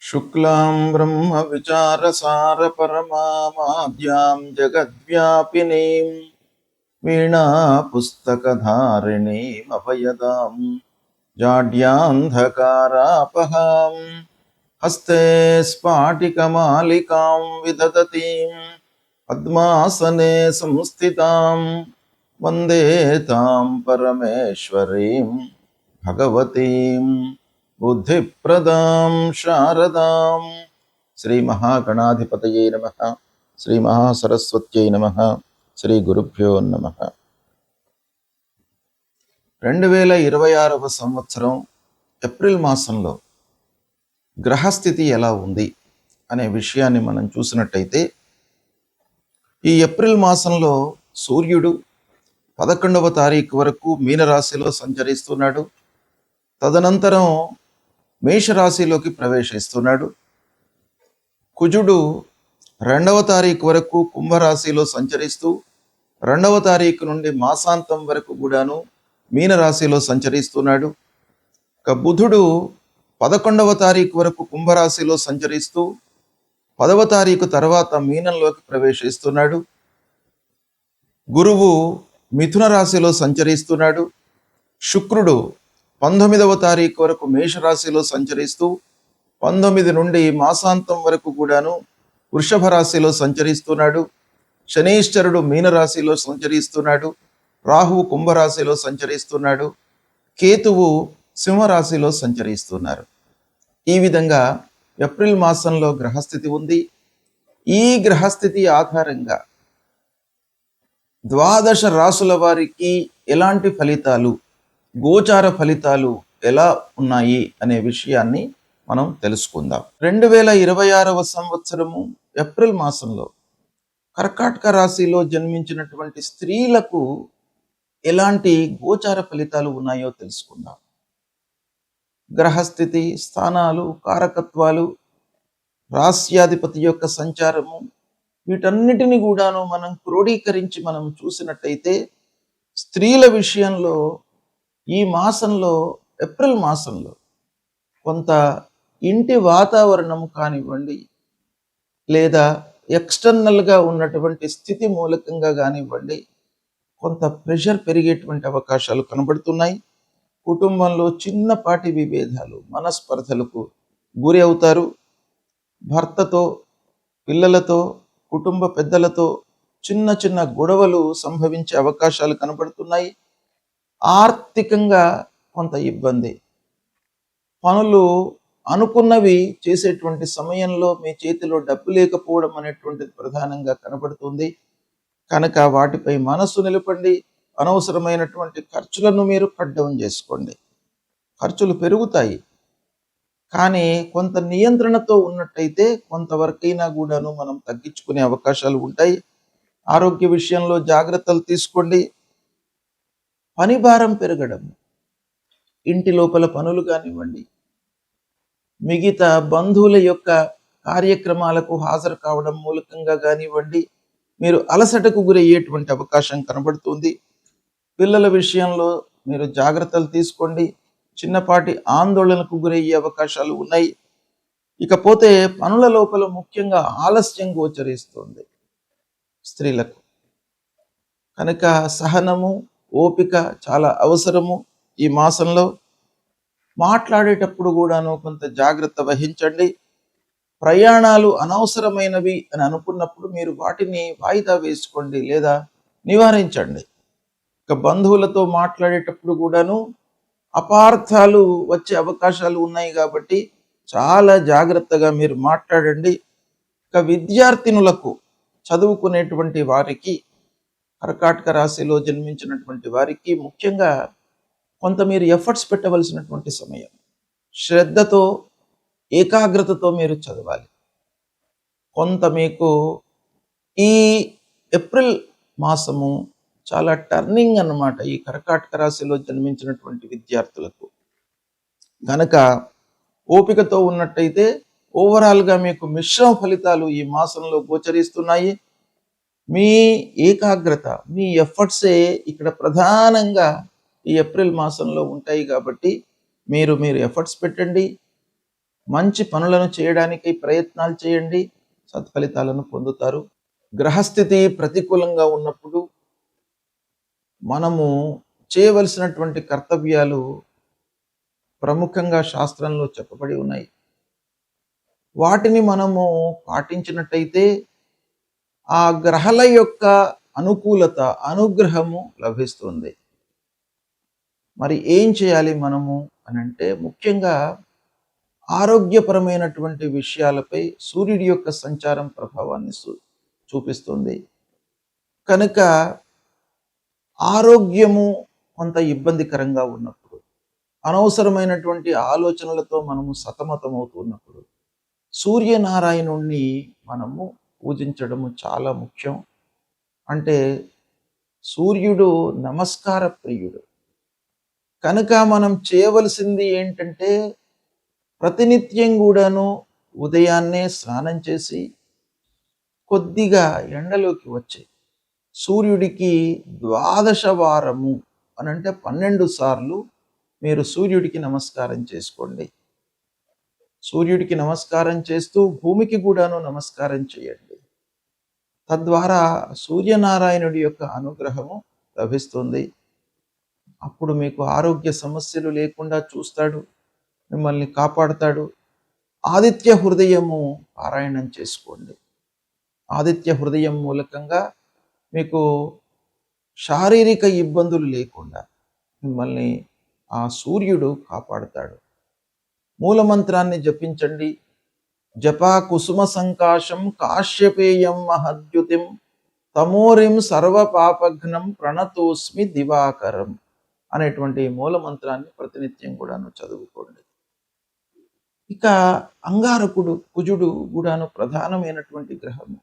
शुक्लां ब्रह्मविचारसारपरमामाद्यां जगद्व्यापिनीं वीणापुस्तकधारिणीमभयदां जाड्यान्धकारापहां हस्ते स्फाटिकमालिकां विदधतीं पद्मासने संस्थितां वन्दे तां परमेश्वरीं भगवतीं बुद्धिप्रदां शारदां శ్రీ మహాగణాధిపతయే నమః శ్రీ మహాసరస్వత్యై నమః శ్రీ గురుభ్యో నమః 2026వ సంవత్సరం ఏప్రిల్ మాసంలో గ్రహస్థితి ఎలా ఉంది అనే విషయాన్ని మనం చూసినట్టయితే ఈ ఏప్రిల్ మాసంలో సూర్యుడు 11వ తారీఖు వరకు మీనరాశిలో సంచరిస్తున్నాడు. తదనంతరం మేషరాశిలోకి ప్రవేశిస్తున్నాడు. కుజుడు 2వ తారీఖు వరకు కుంభరాశిలో సంచరిస్తూ 2వ తారీఖు నుండి మాసాంతం వరకు కూడాను మీనరాశిలో సంచరిస్తున్నాడు. ఇక బుధుడు 11వ తారీఖు వరకు కుంభరాశిలో సంచరిస్తూ 10వ తారీఖు తర్వాత మీనంలోకి ప్రవేశిస్తున్నాడు. గురువు మిథున రాశిలో సంచరిస్తున్నాడు. శుక్రుడు 19వ తారీఖు వరకు మేషరాశిలో సంచరిస్తూ 19 నుండి మాసాంతం వరకు కూడాను వృషభ రాశిలో సంచరిస్తున్నాడు. శనీశ్వరుడు మీనరాశిలో సంచరిస్తున్నాడు. రాహువు కుంభరాశిలో సంచరిస్తున్నాడు. కేతువు సింహరాశిలో సంచరిస్తున్నారు. ఈ విధంగా ఏప్రిల్ మాసంలో గ్రహస్థితి ఉంది. ఈ గ్రహస్థితి ఆధారంగా 12 రాసుల వారికి ఎలాంటి ఫలితాలు, గోచార ఫలితాలు ఎలా ఉన్నాయి అనే విషయాన్ని మనం తెలుసుకుందాం. 2026వ సంవత్సరము ఏప్రిల్ మాసంలో కర్కాటక రాశిలో జన్మించినటువంటి స్త్రీలకు ఎలాంటి గోచార ఫలితాలు ఉన్నాయో తెలుసుకుందాం. గ్రహస్థితి, స్థానాలు, కారకత్వాలు, రాస్యాధిపతి యొక్క సంచారము, వీటన్నిటిని కూడాను మనం క్రోడీకరించి మనం చూసినట్టయితే స్త్రీల విషయంలో ఈ మాసంలో, ఏప్రిల్ మాసంలో కొంత ఇంటి వాతావరణం కానివ్వండి, లేదా ఎక్స్టర్నల్గా ఉన్నటువంటి స్థితి మూలకంగా కానివ్వండి, కొంత ప్రెషర్ పెరిగేటువంటి అవకాశాలు కనబడుతున్నాయి. కుటుంబంలో చిన్నపాటి విభేదాలు, మనస్పర్ధలకు గురి అవుతారు. భర్తతో, పిల్లలతో, కుటుంబ పెద్దలతో చిన్న చిన్న గొడవలు సంభవించే అవకాశాలు కనబడుతున్నాయి. ఆర్థికంగా కొంత ఇబ్బంది, పనులు అనుకున్నవి చేసేటువంటి సమయంలో మీ చేతిలో డబ్బు లేకపోవడం అనేటువంటిది ప్రధానంగా కనబడుతుంది. కనుక వాటిపై మనస్సు నిలపండి. అనవసరమైనటువంటి ఖర్చులను మీరు కట్ డౌన్ చేసుకోండి. ఖర్చులు పెరుగుతాయి, కానీ కొంత నియంత్రణతో ఉన్నట్టయితే కొంతవరకైనా కూడాను మనం తగ్గించుకునే అవకాశాలు ఉంటాయి. ఆరోగ్య విషయంలో జాగ్రత్తలు తీసుకోండి. పని భారం పెరగడం, ఇంటి లోపల పనులు కానివ్వండి, మిగతా బంధువుల యొక్క కార్యక్రమాలకు హాజరు కావడం మూలకంగా కానివ్వండి, మీరు అలసటకు గురయ్యేటువంటి అవకాశం కనబడుతుంది. పిల్లల విషయంలో మీరు జాగ్రత్తలు తీసుకోండి. చిన్నపాటి ఆందోళనకు గురయ్యే అవకాశాలు ఉన్నాయి. ఇకపోతే పనుల లోపల ముఖ్యంగా ఆలస్యం గోచరిస్తుంది స్త్రీలకు. కనుక సహనము, ఓపిక చాలా అవసరము. ఈ మాసంలో మాట్లాడేటప్పుడు కూడాను కొంత జాగ్రత్త వహించండి. ప్రయాణాలు అనవసరమైనవి అని అనుకున్నప్పుడు మీరు వాటిని వాయిదా వేసుకోండి లేదా నివారించండి. ఇక బంధువులతో మాట్లాడేటప్పుడు కూడాను అపార్థాలు వచ్చే అవకాశాలు ఉన్నాయి కాబట్టి చాలా జాగ్రత్తగా మీరు మాట్లాడండి. ఇక విద్యార్థినులకు, చదువుకునేటువంటి వారికి, కర్కాటక రాశిలో జన్మించినటువంటి వారికి ముఖ్యంగా కొంత మీరు ఎఫర్ట్స్ పెట్టవలసినటువంటి సమయం. శ్రద్ధతో, ఏకాగ్రతతో మీరు చదవాలి. కొంత మీకు ఈ ఏప్రిల్ మాసము చాలా టర్నింగ్ అన్నమాట ఈ కర్కాటక రాశిలో జన్మించినటువంటి విద్యార్థులకు. గనక ఓపికతో ఉన్నట్టయితే ఓవరాల్గా మీకు మిశ్రమ ఫలితాలు ఈ మాసంలో గోచరిస్తున్నాయి. మీ ఏకాగ్రత, మీ ఎఫర్ట్సే ఇక్కడ ప్రధానంగా ఈ ఏప్రిల్ మాసంలో ఉంటాయి కాబట్టి మీరు ఎఫర్ట్స్ పెట్టండి. మంచి పనులను చేయడానికి ప్రయత్నాలు చేయండి, సత్ఫలితాలను పొందుతారు. గ్రహస్థితి ప్రతికూలంగా ఉన్నప్పుడు మనము చేయవలసినటువంటి కర్తవ్యాలు ప్రముఖంగా శాస్త్రంలో చెప్పబడి ఉన్నాయి. వాటిని మనము పాటించినట్టయితే ఆ గ్రహాల యొక్క అనుకూలత, అనుగ్రహము లభిస్తుంది. మరి ఏం చేయాలి మనము అనంటే, ముఖ్యంగా ఆరోగ్యపరమైనటువంటి విషయాలపై సూర్యుడి యొక్క సంచారం ప్రభావాన్ని చూపిస్తుంది. కనుక ఆరోగ్యము కొంత ఇబ్బందికరంగా ఉన్నప్పుడు, అనవసరమైనటువంటి ఆలోచనలతో మనము సతమతమవుతున్నప్పుడు సూర్యనారాయణుణ్ణి మనము పూజించడము చాలా ముఖ్యం. అంటే సూర్యుడు నమస్కార ప్రియుడు. కనుక మనం చేయవలసింది ఏంటంటే, ప్రతినిత్యం కూడాను ఉదయాన్నే స్నానం చేసి కొద్దిగా ఎండలోకి వచ్చి సూర్యుడికి 12 వారము అనంటే 12 సార్లు మీరు సూర్యుడికి నమస్కారం చేసుకోండి. సూర్యుడికి నమస్కారం చేస్తూ భూమికి కూడాను నమస్కారం చేయండి. తద్వారా సూర్యనారాయణుడి యొక్క అనుగ్రహము లభిస్తుంది. అప్పుడు మీకు ఆరోగ్య సమస్యలు లేకుండా చూస్తాడు, మిమ్మల్ని కాపాడుతాడు. ఆదిత్య హృదయము పారాయణం చేసుకోండి. ఆదిత్య హృదయం మూలకంగా మీకు శారీరక ఇబ్బందులు లేకుండా మిమ్మల్ని ఆ సూర్యుడు కాపాడుతాడు. మూలమంత్రాన్ని జపించండి. జపా కుసుమ సంకాశం కాశ్యపేయం మహద్యుతిం తమోరిం సర్వపాపఘ్నం ప్రణతోస్మి దివాకరం అనేటువంటి మూలమంత్రాన్ని ప్రతినిత్యం కూడాను చదువుకోండి. ఇక అంగారకుడు, కుజుడు కూడాను ప్రధానమైనటువంటి గ్రహము.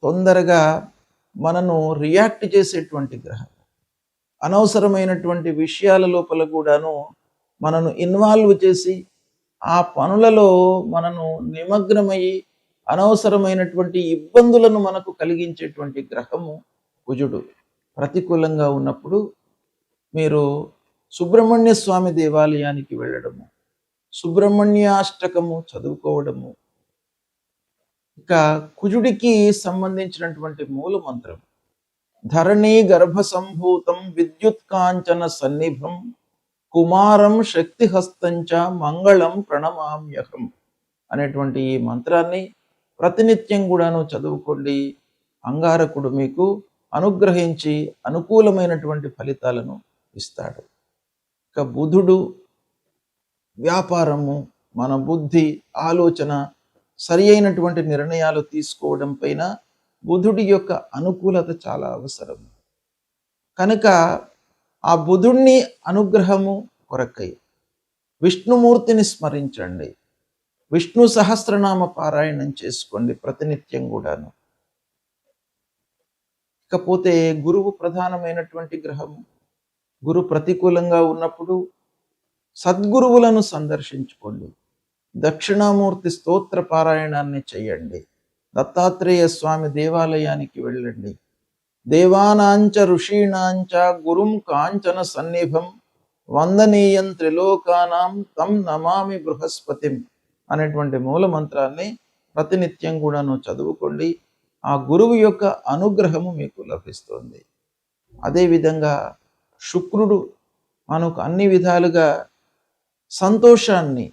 తొందరగా మనను రియాక్ట్ చేసేటువంటి గ్రహం. అనవసరమైనటువంటి విషయాల లోపల కూడాను మనను ఇన్వాల్వ్ చేసి ఆ పనులలో మనను నిమగ్నమయ్యి అనవసరమైనటువంటి ఇబ్బందులను మనకు కలిగించేటువంటి గ్రహము కుజుడు. ప్రతికూలంగా ఉన్నప్పుడు మీరు సుబ్రహ్మణ్య స్వామి దేవాలయానికి వెళ్ళడము, సుబ్రహ్మణ్యాష్టకము చదువుకోవడము. ఇక కుజుడికి సంబంధించినటువంటి మూల మంత్రం ధరణీ గర్భ సంభూతం విద్యుత్కాంచన సన్నిభం కుమారం శక్తిహస్తంచ మంగళం ప్రణమామ్యహం అనేటువంటి ఈ మంత్రాన్ని ప్రతినిత్యం కూడాను చదువుకోండి. అంగారకుడు మీకు అనుగ్రహించి అనుకూలమైనటువంటి ఫలితాలను ఇస్తాడు. ఇక బుధుడు వ్యాపారము, మన బుద్ధి, ఆలోచన, సరి అయినటువంటి నిర్ణయాలు తీసుకోవడం పైన బుధుడి యొక్క అనుకూలత చాలా అవసరం. కనుక ఆ బుధుడిని అనుగ్రహము కొరకై విష్ణుమూర్తిని స్మరించండి. విష్ణు సహస్రనామ పారాయణం చేసుకోండి ప్రతినిత్యం కూడాను. ఇకపోతే గురువు ప్రధానమైనటువంటి గ్రహము. గురు ప్రతికూలంగా ఉన్నప్పుడు సద్గురువులను సందర్శించుకోండి. దక్షిణామూర్తి స్తోత్ర పారాయణాన్ని చేయండి. దత్తాత్రేయ స్వామి దేవాలయానికి వెళ్ళండి. దేవానాంచ ఋషీణాంచ గురుం కాంచన సన్నిభం వందనీయం త్రిలోకానాం తం నమామి బృహస్పతిం అనేటువంటి మూల మంత్రాన్ని ప్రతినిత్యం కూడాను చదువుకోండి. ఆ గురువు యొక్క అనుగ్రహము మీకు లభిస్తుంది. అదేవిధంగా శుక్రుడు మనకు అన్ని విధాలుగా సంతోషాన్ని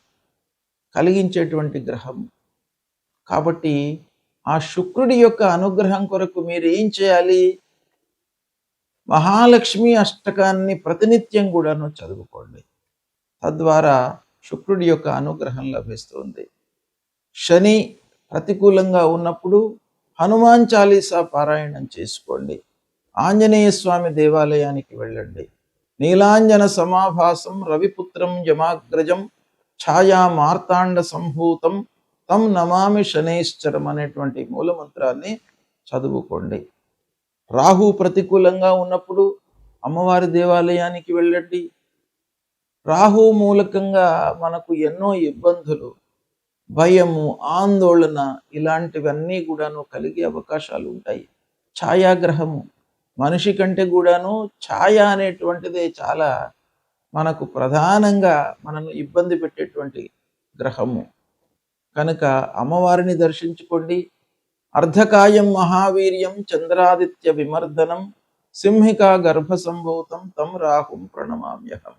కలిగించేటువంటి గ్రహం. కాబట్టి ఆ శుక్రుడి యొక్క అనుగ్రహం కొరకు మీరు ఏం చేయాలి? మహాలక్ష్మి అష్టకాన్ని ప్రతినిత్యం కూడాను చదువుకోండి. తద్వారా శుక్రుడి యొక్క అనుగ్రహం లభిస్తుంది. శని ప్రతికూలంగా ఉన్నప్పుడు హనుమాన్ చాలీసా పారాయణం చేసుకోండి. ఆంజనేయ స్వామి దేవాలయానికి వెళ్ళండి. నీలాంజన సమాభాసం రవిపుత్రం యమాగ్రజం ఛాయా మార్తాండ సంభూతం తం నమామి శనైశ్చరం అనేటువంటి మూలమంత్రాన్ని చదువుకోండి. రాహు ప్రతికూలంగా ఉన్నప్పుడు అమ్మవారి దేవాలయానికి వెళ్ళండి. రాహు మూలకంగా మనకు ఎన్నో ఇబ్బందులు, భయము, ఆందోళన ఇలాంటివన్నీ కూడాను కలిగే అవకాశాలు ఉంటాయి. ఛాయాగ్రహము మనిషి కంటే కూడాను ఛాయ అనేటువంటిదే చాలా మనకు ప్రధానంగా మనను ఇబ్బంది పెట్టేటువంటి గ్రహము కనుక అమ్మవారిని దర్శించుకోండి. అర్ధకాయం మహావీర్యం చంద్రాదిత్య విమర్దనం సింహికా గర్భ సంభూతం తం రాహుం ప్రణమామ్యహం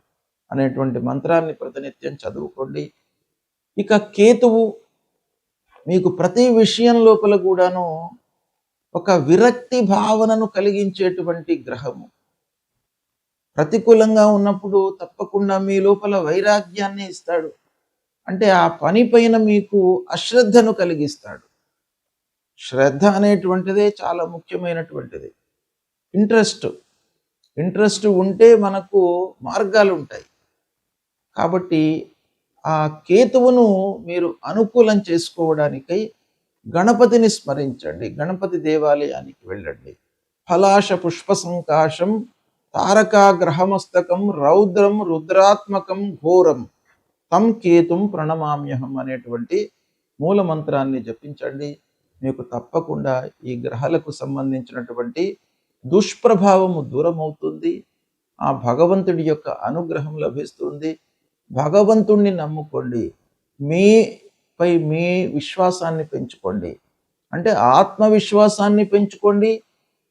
అనేటువంటి మంత్రాన్ని ప్రతినిత్యం చదువుకోండి. ఇక కేతువు మీకు ప్రతి విషయం లోపల కూడాను ఒక విరక్తి భావనను కలిగించేటువంటి గ్రహము. ప్రతికూలంగా ఉన్నప్పుడు తప్పకుండా మీ లోపల వైరాగ్యాన్ని ఇస్తాడు. అంటే ఆ పని పైన మీకు అశ్రద్ధను కలిగిస్తాడు. శ్రద్ధ అనేటువంటిదే చాలా ముఖ్యమైనటువంటిది. ఇంట్రెస్ట్ ఉంటే మనకు మార్గాలు ఉంటాయి. కాబట్టి ఆ కేతువును మీరు అనుకూలం చేసుకోవడానికై గణపతిని స్మరించండి. గణపతి దేవాలయానికి వెళ్ళండి. ఫలాశ పుష్ప సంకాశం తారకా గ్రహమస్తకం రౌద్రం రుద్రాత్మకం ఘోరం తం కేతుం ప్రణమామ్యహం అనేటువంటి మూల మంత్రాన్ని జపించండి. మీకు తప్పకుండా ఈ గ్రహాలకు సంబంధించినటువంటి దుష్ప్రభావము దూరమవుతుంది. ఆ భగవంతుడి యొక్క అనుగ్రహం లభిస్తుంది. భగవంతుణ్ణి నమ్ముకోండి. మీపై మీ విశ్వాసాన్ని పెంచుకోండి. అంటే ఆత్మవిశ్వాసాన్ని పెంచుకోండి,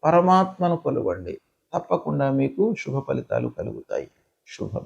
పరమాత్మను కొలవండి. తప్పకుండా మీకు శుభ ఫలితాలు కలుగుతాయి. శుభం.